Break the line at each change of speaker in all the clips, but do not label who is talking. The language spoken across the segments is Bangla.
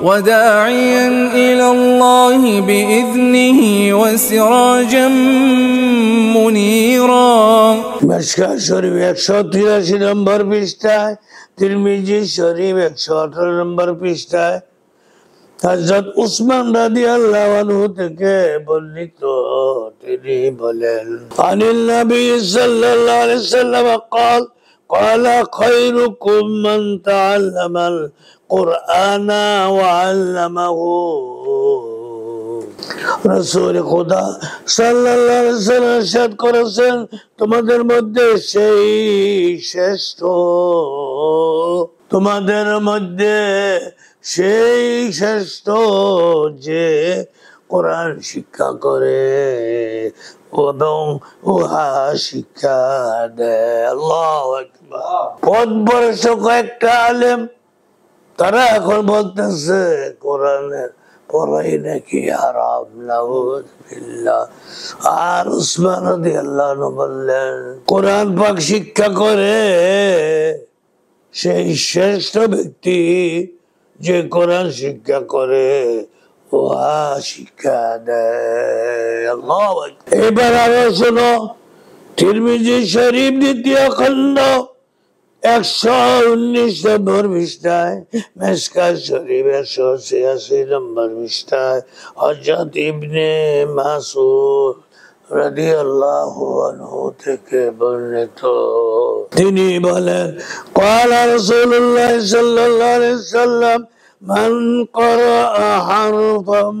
وداعيا إلى الله بإذنه وسراجا منيرا
مشكاة شريف 183 নম্বর পৃষ্ঠায়, তিরমিজি শরীফ 118 নম্বর পৃষ্ঠায় হযরত উসমান রাদিয়াল্লাহু আনহু থেকে বর্ণিত, তিনি বলেন, আনিল নবী সাল্লাল্লাহু আলাইহি ওয়াসাল্লাম قال قال خيركم من تعلم القرآن وعلمه। রাসূল খোদা সাল্লাল্লাহু আলাইহি ওয়াসাল্লাম ইরশাদ করেছেন, তোমাদের মধ্যে সেই শ্রেষ্ঠ, তোমাদের মধ্যে সেই শ্রেষ্ঠ যে কোরআন শিক্ষা করে এবং উহা শিক্ষা দেয়। আল্লাহু আকবার। পথভ্রষ্ট কয়েকটা আলেম তারা এখন বলতেছে কোরআনের পড়াই নাকি হারাম, নাউযুবিল্লাহ। আর উসমান রাদিয়াল্লাহু আনহু বললেন, কোরআন পাক শিক্ষা করে সেই শ্রেষ্ঠ ব্যক্তি যে কোরআন শিক্ষা করে উহা শিক্ষা দেয়। আল্লাহু আকবার। এবার আরো শোনো, তিরমিজি শরীফ দ্বিতীয় খণ্ড 119 নম্বর পৃষ্ঠায়, মিশকাত শরীফ 186 নম্বর পৃষ্ঠায় হযরত ইবনে মাসউদ রাদিয়াল্লাহু আনহু থেকে বর্ণিত, তিনি বলেন, ক্বালা রাসূলুল্লাহ সাল্লাল্লাহু আলাইহি ওয়াসাল্লাম মান ক্বারাআ হারফাম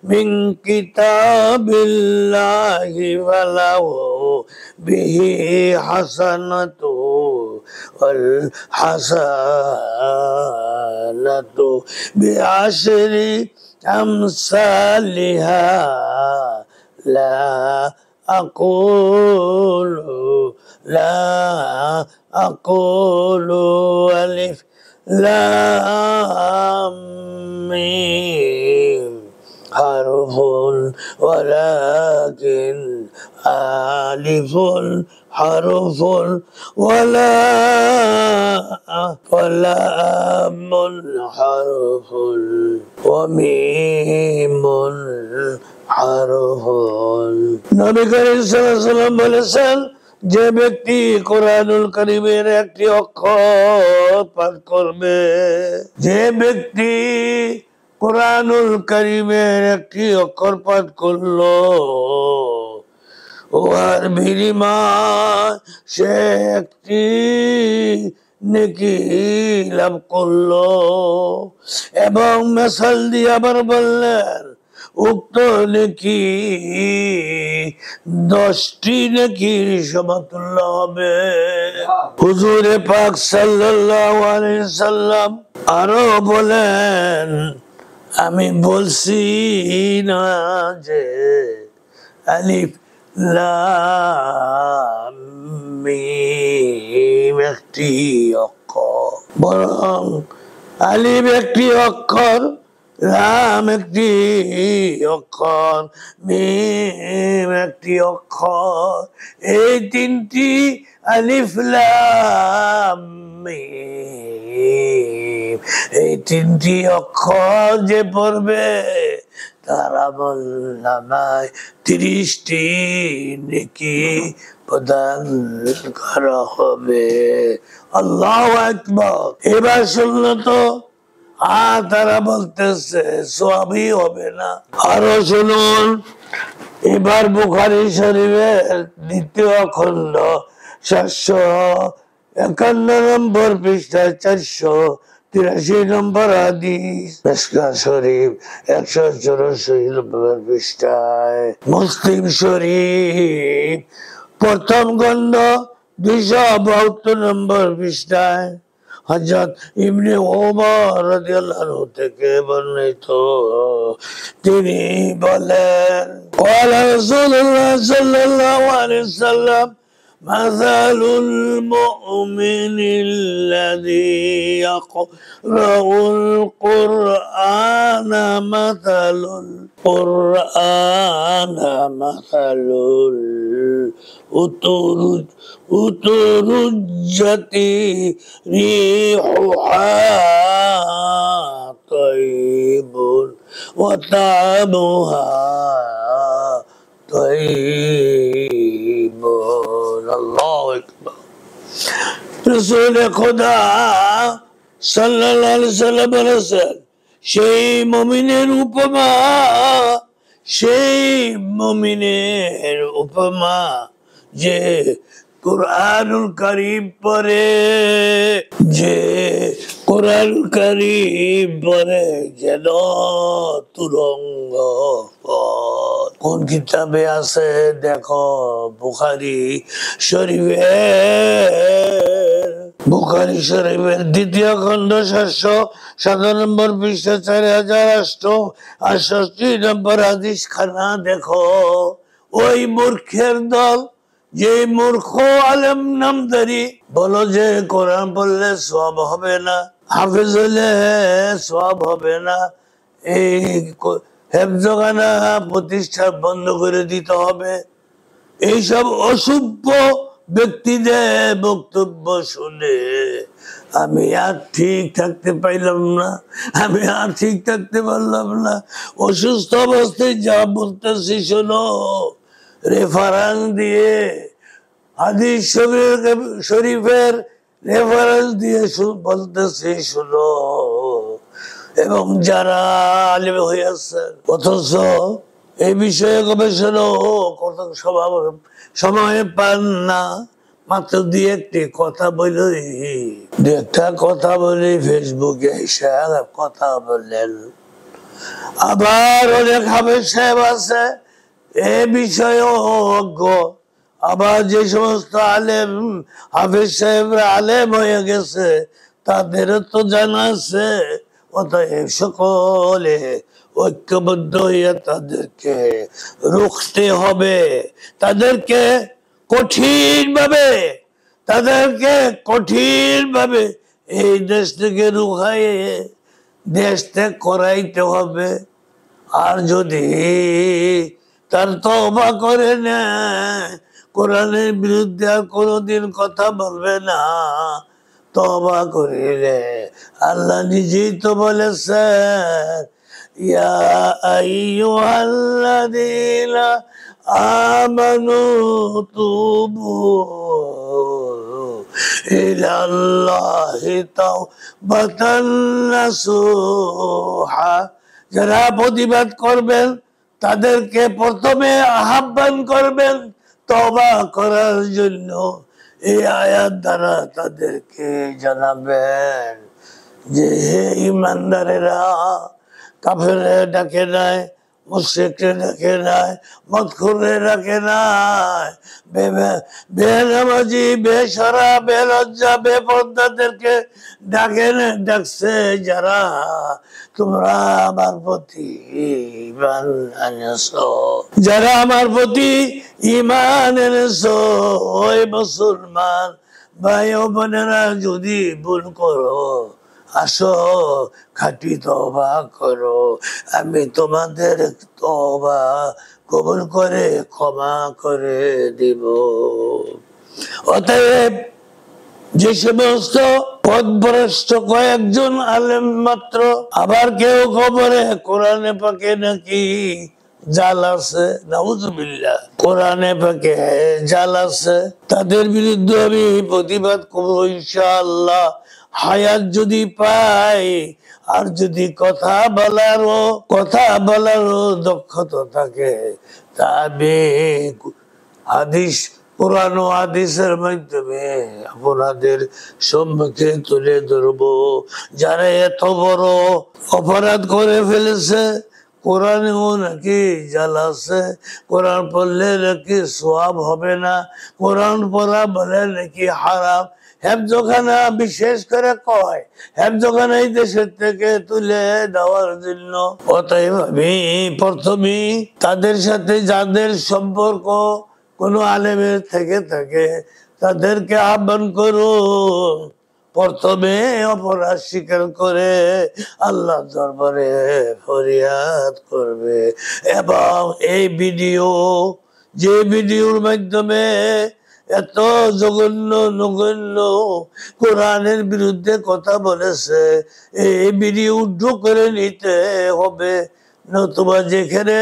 মিন কিতাবিল্লাহি ফালাহু বিহি হাসানাতু ওয়াল হাসানাতু বিআশরি আমসালিহা লা আকুলু আলিফ লাম মিম হারফুন ওয়ালাকিন আলিফুন হারফুন ওয়ালামুন হারফুন ওয়া মিমুন হারফুন। নবী করিম সাল্লাল্লাহু আলাইহি ওয়াসাল্লাম বলেছেন, যে ব্যক্তি কোরআনুল কারীমের একটি অক্ষর পাঠ করবে, যে ব্যক্তি কোরআনুল কারীমের একটি অক্ষর পাঠ করলো, উহার বিনিময় সে একটি নেকি লাভ করলো। এবং মেসাল দিয়ে আবার বললেন, উক্ত নেকি 10টি নেকির সমতুল্য হবে। হুজুরে পাক সাল্লাল্লাহু আলাইহি সাল্লাম আরো বলেন, আমি বলছি না যে আলিফ লাম মিম একটি অক্ষর, বরং আলিফ একটি অক্ষর, লাম একটি অক্ষর, মিম একটি অক্ষর। এই তিনটি আলিফ লাম মিম, এই তিনটি অক্ষর যে পড়বে তার আমলনামায় 30টি নেকি প্রদান করা হবে। আল্লাহু আকবার। এবার শুনলো তো, আর তারা বলতেছে সওয়াবই হবে না। আরো শুনুন, এবার বুখারী শরীফের দ্বিতীয় খণ্ড 751 নম্বর পৃষ্ঠায় 483 নম্বর হাদিস, মিশকাত শরীফ 184 নম্বর পৃষ্ঠায়, মুসলিম শরীফ প্রথম খণ্ড 272 নম্বর পৃষ্ঠায় হযরত ইবনে ওমর রাদিয়াল্লাহু আনহু থেকে বর্ণিত, তিনি বলেন, ক্বালা রাসূলুল্লাহ সাল্লাল্লাহু আলাইহি ওয়াসাল্লাম মাযালুল মুমিনিল্লাযী ইয়াকরাউল কুরআনা মাযালুল উতুরুজ্জাতি রিহুহা তাইয়িবুন ওয়া তা'মুহা তাইয়িবুন। আল্লাহু আকবার। রাসূল খোদা সাল্লাল্লাহু আলাইহি সাল্লাম বলেছেন, সেই মুমিনের উপমা, সেই মুমিনের উপমা যে কুরআনুল কারীম পড়ে, যে কুরআনুল কারীম পড়ে যেন তুরঙ্গ পথ। কোন কিতাবে আছে দেখো, বুখারী শরীফের দ্বিতীয় খণ্ড 707 নম্বর পৃষ্ঠা 4868 নম্বর হাদিস খানা দেখো। ওই মূর্খের দল, যে মূর্খ আলেম নামদারি বলো যে কোরআন পড়লে সওয়াব হবে না, হাফেজ হলে সওয়াব হবে না, এই হেফজখানা প্রতিষ্ঠা বন্ধ করে দিতে হবে, এইসব অসভ্য ব্যক্তিদের বক্তব্য শুনে আমি আর ঠিক থাকতে পারলাম না, আমি আর ঠিক থাকতে পারলাম না। অসুস্থ অবস্থায় যা বলতেছি শোনো, রেফারেন্স দিয়ে, হাদিস শরীফের রেফারেন্স দিয়ে বলতেছি শোনো। এবং যারা আলেম হয়েছে অথচ এই বিষয়ে গবেষণা কত সময় পান না, মাত্র দুই একটি কথা বলি, ফেসবুকে এসে কথা বললেন। আবার অনেক হাফেজ সাহেব আছে এ বিষয়ে অজ্ঞ। আবার যে সমস্ত আলেম হাফেজ সাহেবরা আলেম হয়ে গেছে তাদেরও তো জানা আছে। অতএব সকলে ঐক্যবদ্ধ হইয়া তাদেরকে রুখতে হবে, তাদেরকে কঠিন ভাবে এই দেশ থেকে রুখাইয়ে দেশ ত্যাগ করাইতে হবে। আর যদি তার তওবা করে না, কোরআনের বিরুদ্ধে আর কোনোদিন কথা বলবে না, তওবা করিলে আল্লাহ নিজেই তো বলেছেন, ইয়া আইয়ুহাল্লাযীনা আমানু তুবু ইলাল্লাহি তাওবাতান নাসুহা। যারা প্রতিবাদ করবেন তাদেরকে প্রথমে আহ্বান করবেন তওবা করার জন্য। এই আয়াত দ্বারা তাদেরকে জানাবেন যে হে ইমানদারেরা, কাফেরে ডাকে নাই, মুশরিককে ডাকে নাই, মদখুরে ডাকে নাই, বেনামাজি, বেশরা, বেলজ্জা, বেপর্দাদেরকে ডাকছে যারা তোমরা আমার প্রতি ঈমান এনেছো, যারা আমার প্রতি ঈমান এনেছো। ওই মুসলমান ভাই ও বোনেরা, যদি ভুল করো আসো খাঁটি তওবা করো, আমি তোমাদের তওবা কবুল করে ক্ষমা করে দিব। অতএব যে সমস্ত পথভ্রষ্ট কয়েকজন আলেম মাত্র, আবার কেউ খবরে কোরআনে পাকে নাকি জাল আছে, নাউজুবিল্লাহ, কোরআনে পাকে জাল আছে, তাদের বিরুদ্ধে আমি প্রতিবাদ করবো ইনশাআল্লাহ। হায়াত যদি পাই, আর যদি কথা বলারও দক্ষতা থাকে, তা আমি কোরআন ও হাদিসের মাধ্যমে আপনাদের সম্মুখে তুলে ধরবো। যারা এত বড় অপরাধ করে ফেলেছে, কোরআনেও নাকি জাল আছে, কোরআন পড়লে নাকি সওয়াব হবে না, কোরআন পড়া বলে নাকি হারাম, হেফজখানা বিশেষ করে কয় হেফজখানা এই দেশের থেকে তুলে দেওয়ার জন্য। অতএব আমি প্রথমে তাদের সাথে যাদের সম্পর্ক কোন আলেমের থেকে থাকে তাদেরকে আহ্বান করুন, প্রথমে অপরাধ স্বীকার করে আল্লাহ দরবারে ফরিয়াদ করবে। এবং এই ভিডিওর মাধ্যমে এত জঘন্য নগণ্য কোরআনের বিরুদ্ধে কথা বলেছে, এই ভিডিও উদ্ধার করে নিতে হবে, নতুবা যেখানে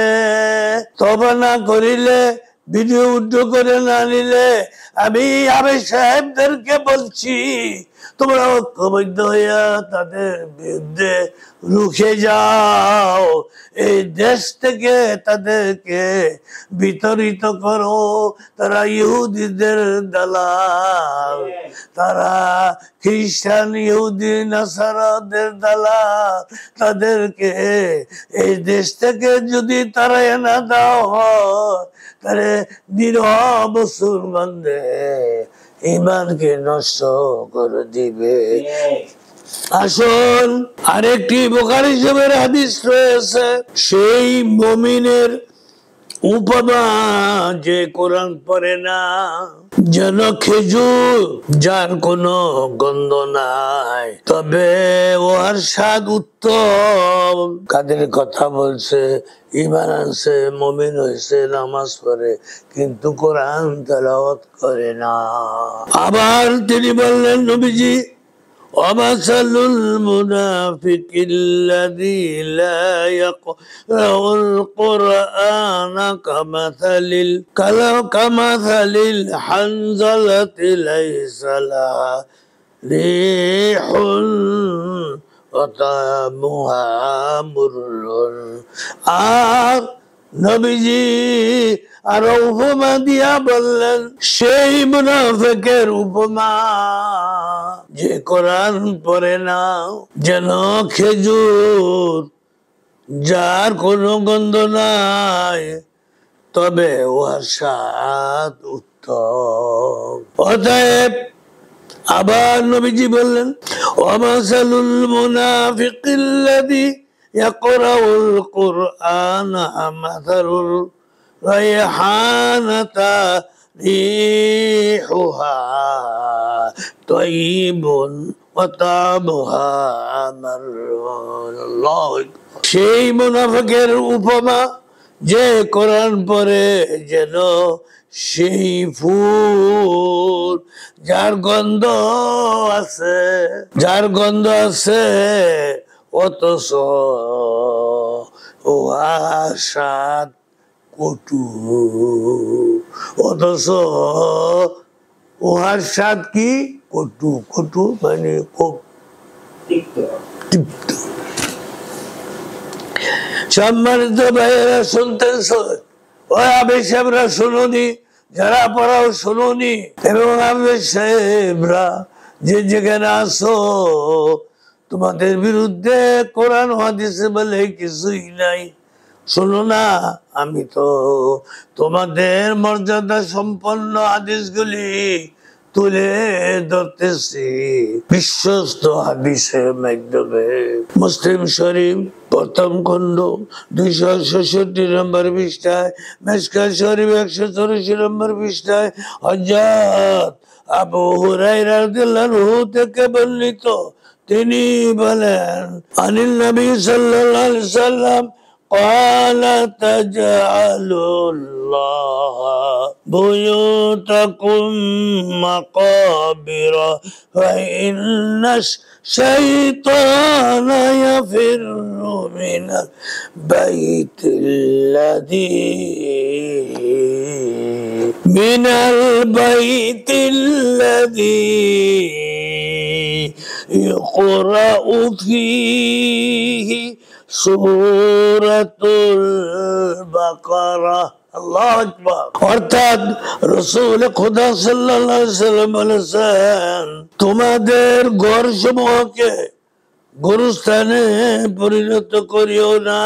তবা না করিলে, ভিডিও উদ্ধার করে না নিলে আমি আবেদ সাহেবদেরকে বলছি, তোমরা ঐক্যবদ্ধ হইয়া তাদের বিরুদ্ধে রুখে যাও, এই দেশ থেকে তাদেরকে বিতরিত করো। তারা ইহুদিদের দালাল, তারা খ্রিস্টান ইহুদি নাসারাদের দালাল, তাদেরকে এই দেশ থেকে যদি তারা না দাও হয়, তাহলে নিরহ মুসলমানদের ইমানকে নষ্ট করে দিবে। আসুন, আরেকটি বুখারী শরীফের হাদিস রয়েছে, সেই মুমিনের উপমা যে কোরআন পড়ে না যেন খেজুর যার কোনো গন্ধ নাই, তবে ওর স্বাদ উত্তম। কাদের কথা বলছে? ঈমান আনছে, মুমিন হয়েছে, নামাজ পড়ে, কিন্তু কোরআন তেলাওয়াত করে না। আবার তিনি বললেন, নবীজি, ومثل المنافق الذي لا يقرأ القرآن كمثل الحنظلة ليس لها ريح وطعمها مر। নবীজি আরো উপমা দিয়া বললেন, সেই মুনাফিকের উপমা যে কোরআন পড়ে না যেন খেজুর যার কোনো গন্ধ নাই, তবে ওর স্বাদ উত্তম। অতএব আবার নবীজি বললেন, ওয়ামাসালুল মুনাফিকিল্লাযী ইয়াকরাউল কুরআনা মাসালুর রায়হানাতা রিহুহা তাইয়িবুন ওয়া তা'মুহা মাররুন। আল্লাহু আকবার। সেই মুনাফিকের উপমা যে কোরআন পড়ে যেন সেই ফুল যার গন্ধ আছে, যার গন্ধ আছে, অথচ ওর স্বাদ কটু, অথচ ওর স্বাদ কি? কটু। কটু মানে খুব তিক্ত। সম্মানিত ভাইয়েরা, শুনতেছ? ওই আবেদ সাহেবরা শুনুনি, যারা পড়াও শুনুনি, এবং আবেদ সাহেবরা যে যেখানে আসো, তোমাদের বিরুদ্ধে কোরআন হাদিসে বলে কিছুই নাই। শোনো না, আমি তো তোমাদের মর্যাদা সম্পন্ন হাদিসগুলি তুলে ধরতেছি বিশ্বস্ত হাদিসের মাধ্যমে। মুসলিম শরীফ প্রথম খণ্ড 266 নম্বর পৃষ্ঠায়, মিশকাত শরীফ 184 নম্বর পৃষ্ঠায় হযরত আবু হুরায়রা রাদিয়াল্লাহু থেকে বর্ণিত, তিনি বলেন, আনিল নবী সাল্লাল্লাহু আলাইহি ওয়াসাল্লাম قال تجعلوا الله بيوتكم مقابر فإن الشيطان يفر من البيت الذي يقرأ فيه সূরাতুল বাকারা। আল্লাহু আকবার। অর্থাৎ রাসূল খুদা সাল্লাল্লাহু আলাইহি ওয়াসাল্লাম বলেছেন, তোমাদের ঘরসমূহকে গোরস্থানে পরিণত করিও না,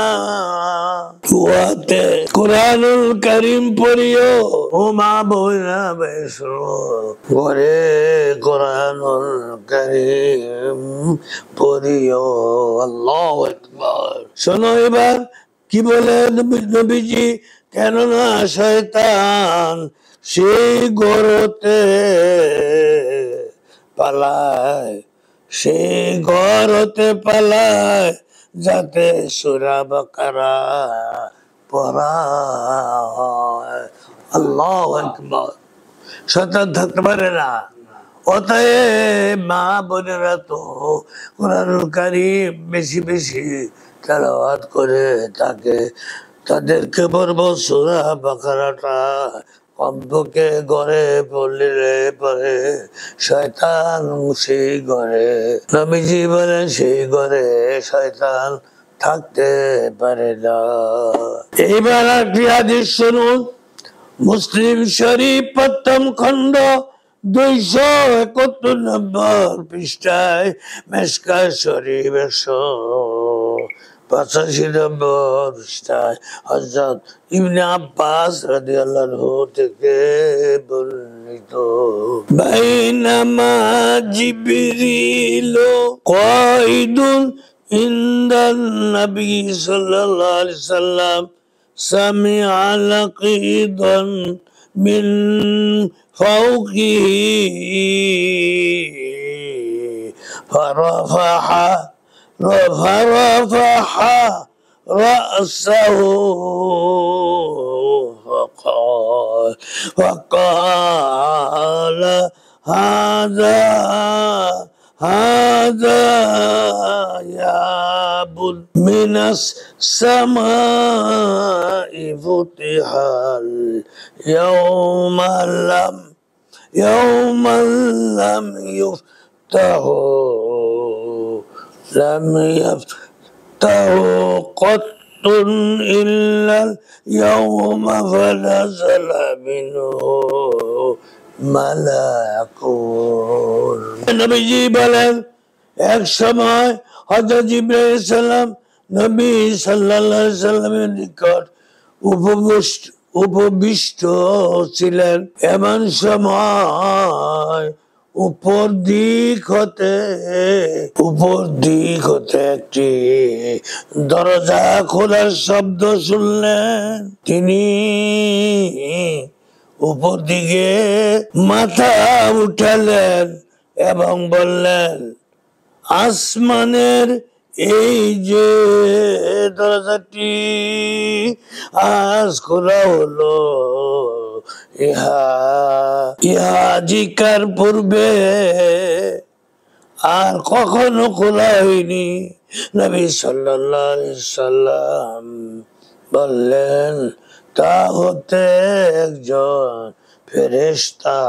উহাতে কোরআনুল কারীম পড়িও। ও মা বোনেরা, ঘরে কোরআনুল কারীম পড়িও। আল্লাহু আকবার। শোনো এবার কি বলে নবীজি, কেননা শয়তান সেই ঘরতে পালায়, সেই ঘর হতে পালায় যাতে সূরা বাকারা পড়া হয়। আল্লাহু আকবার। শয়তান থাকতে পারে না। অতএব মা বোনেরা তো কোরআনুল কারীম বেশি বেশি তেলাওয়াত করে তাদেরকে বলবো সূরা বাকারাটা কমপক্ষে ঘরে পড়লে পরে শয়তান সেই ঘরে, নবীজি বলেন সেই ঘরে শয়তান থাকতে পারে না। এইবার একটি হাদিস শুনুন, মুসলিম শরীফ প্রথম খণ্ড 271 নম্বর পৃষ্ঠায়, মেশকাত শরীফ 185 নম্বর পৃষ্ঠায় হযরত ইবনে আব্বাস রাদিয়াল্লাহু আনহু থেকে বর্ণিত। বাইনামা জিবরিল কায়িদুন ইনদান নবী সাল্লাল্লাহু আলাইহি ওয়াসাল্লাম সামিআ লাকিদান মিন ফাওকিহি ফারাফাহা রা'সাহু فقال هذا ياب من السماء فتح يوم لم يفتح قط إلا اليوم فنزل منه ملك। নবীজি বলেন এক সময় হযরত জিবরাইল আলাইহিস সালাম নবী সাল্লাল্লাহু আলাইহি সাল্লামের নিকট উপবিষ্ট ছিলেন। এমন সময় উপর দিক হতে একটি দরজা খোলার শব্দ শুনলেন। তিনি উপর দিকে মাথা উঠালেন এবং বললেন, আসমানের এই যে দরজাটি আজ খোলা হলো, ইহা জিকার পূর্বে আর কখনো খোলা হয়নি। নবী সাল্লাল্লাহু আলাইহি সাল্লাম বললেন, তা হতে একজন ফেরেশতা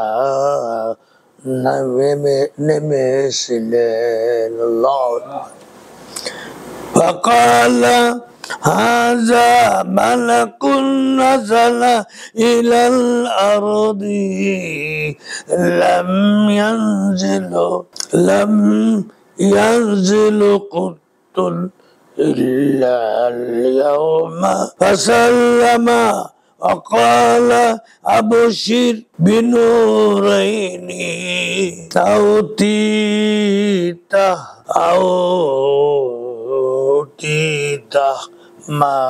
নেমেছিলেন। فقال هذا ملك نزل إلى الأرض لم ينزل قط إلا اليوم فسلم وقال أبشر بنورين أوتيته ما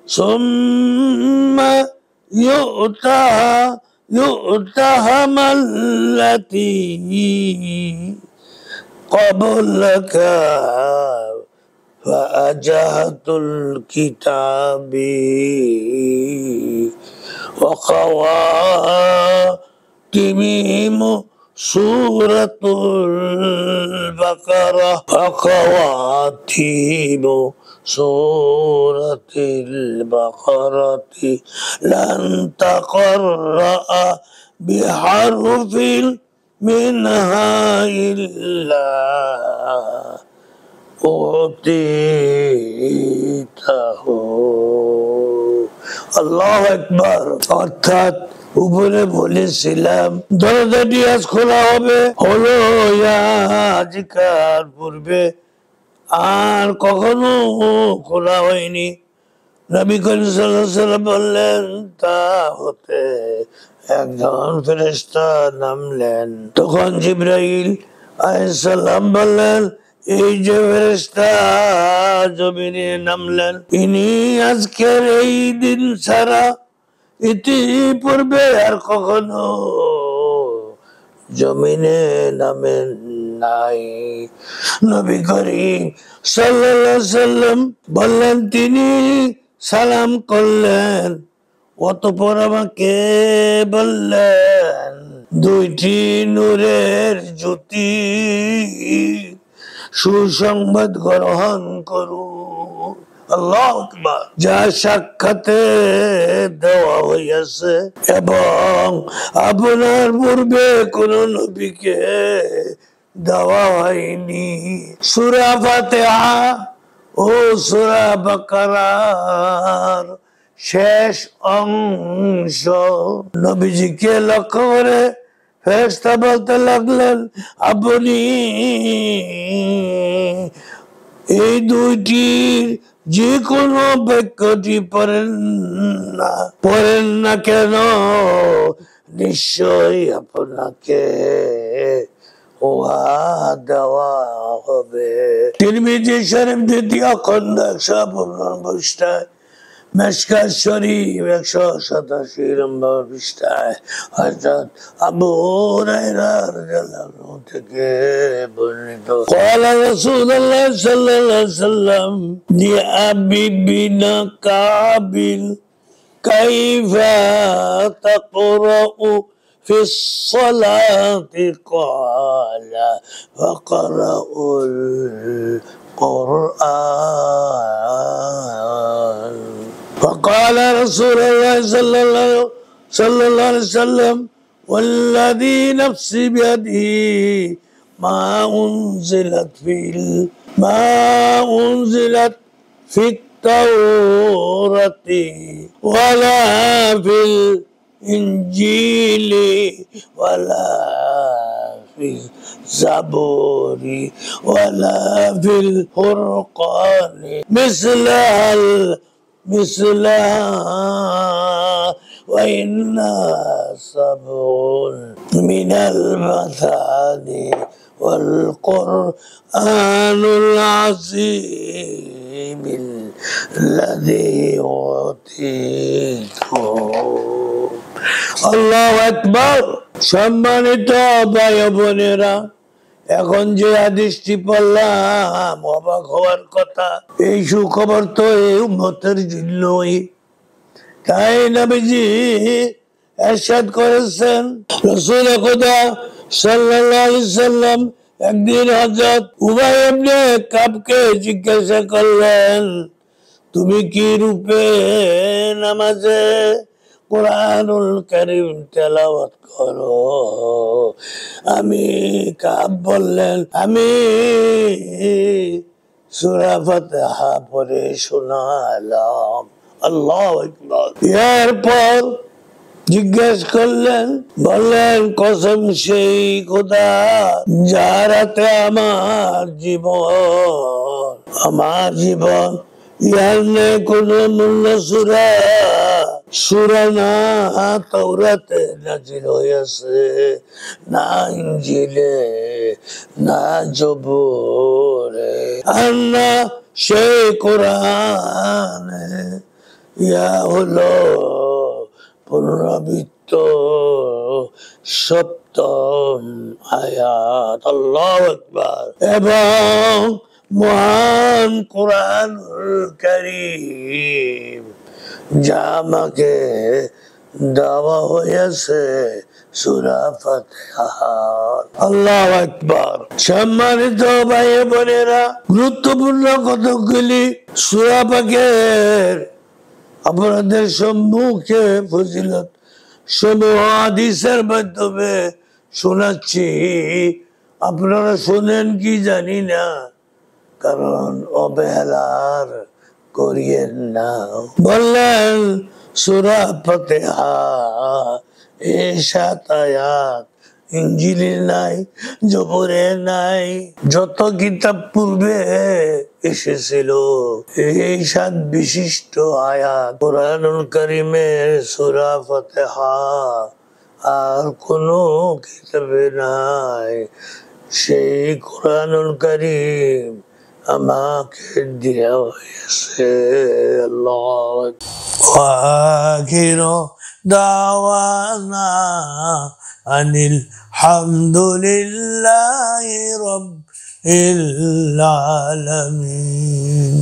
ثم يؤتهم التي قبلك فأجهة الكتاب وخواتمهم سورة البقرة وخواتيم سورة البقرة لن تقرأ بحرف منها إلا أعطيته। আল্লাহু আকবার। অর্থাৎ উপরে বলেছিলাম দরজাটি আজ খোলা হবে, হলো আজকাল পূর্বে আর কখনো খোলা হয়নি। নবী করিম সাল্লাল্লাহু আলাইহি ওয়াসাল্লাম বললেন, তা হতে একজন ফেরেশতা নামলেন। তখন জিবরাইল আলাইহিস সালাম বললেন, এই যে ফেরেশতা জমিনে নামলেন, ইনি আজকের এই দিন ছাড়া ইতিপূর্বে আর কখনো জমিনে নামেন নাই। নবী করিম সাল্লাল্লাহু আলাইহি ওয়াসাল্লাম বললেন, তিনি সালাম করলেন, অতঃপর আমাকে বললেন, দুইটি নূরের জ্যোতি সুসংবাদ গ্রহণ করু। আল্লাহু আকবার। যা সাক্ষাতে দেওয়া হইয়াছে এবং আপনার পূর্বে কোন নবীকে দেওয়া হয়নি। সূরা ফাতিহা ও সূরা বাকারার শেষ অংশ। নবীজিকে লক্ষ্য করে ফেরেশতা বলতে লাগলেন, আপনি এই দুইটির যে কোনো বাক্যটি পড়েন না কেন, নিশ্চয়ই আপনাকে উহা দেওয়া হবে। তিরমিজি শরীফ দ্বিতীয় খণ্ড 155 পৃষ্ঠায়, মিশকাত শরীফ 187 নম্বর পৃষ্ঠায় হযরত আবু হুরায়রা রাদিয়াল্লাহু আনহু থেকে বর্ণিত। قال رسول الله صلى الله عليه وسلم لأبي بن كعب كيف تقرأ في الصلاة؟ قال فقرأ القرآن. فقال رسول الله صلى الله عليه وسلم والذي نفسي بيده ما أنزلت في التوراة ولا في الإنجيل ولا في الزبور ولا في الفرقان مثلها وإن سبع من المثاني والقرآن العظيم الذي أوتيته। আল্লাহু আকবার। সম্মানিত ভাই বোনেরা, এখন যে হাদিসটি পড়লাম অবাক হওয়ার কথা। এই সুখবর তো এই উম্মতের জন্যই। তাই নবীজি ইরশাদ করেছেন, রাসূল খুদা সাল্লাল্লাহু আলাইহি সাল্লাম একদিন হযরত উবাই ইবনে কাবকে জিজ্ঞাসা করলেন, তুমি কি রূপে নামাজে কুরআনুল কারীম তেলাওয়াত করো? আমি কাব বললেন, আমি সূরা ফাতিহা পড়ে শোনালাম। আল্লাহু আকবার। এরপর জিজ্ঞেস করলেন, বললেন, কসম সেই খোদা যার হাতে আমার জীবন, ইহার নেই কোন মূল্য সূরা না তাওরাতে নাযিল হয়েছে, না ইনজিলে, না জবুরে, আর না সেই কোরআনে। ইয়া হলো পুনরাবৃত্ত সপ্তম আয়াত। আল্লাহু আকবার। এবং মহান কুরআনুল কারীম যা আমাকে দেওয়া হয়েছে সূরা ফাতিহা। আল্লাহু আকবার। সম্মানিত ভাই বোনেরা, গুরুত্বপূর্ণ কতগুলি সূরা পাকের আপনাদের সম্মুখে ফজিলত সমূহ হাদিসের মাধ্যমে শোনাচ্ছি। আপনারা শোনেন কি জানি না, কারণ অবহেলার করিয়েন না। বললেন, সূরা ফাতিহা এই 7 আয়াত ইনজিলে নাই, জবুরে নাই, যত কিতাব পূর্বে এসেছিল এই 7 বিশিষ্ট আয়াত কুরআনুল কারীমের সূরা ফাতিহা আর কোন কিতাবে নাই। সেই কুরআনুল কারীম আমাকে দেওয়া হয়েছে। আল্লাহু আকবার। দাওয়ানা আনিল হামদুলিল্লাহি রাব্বিল আলামিন।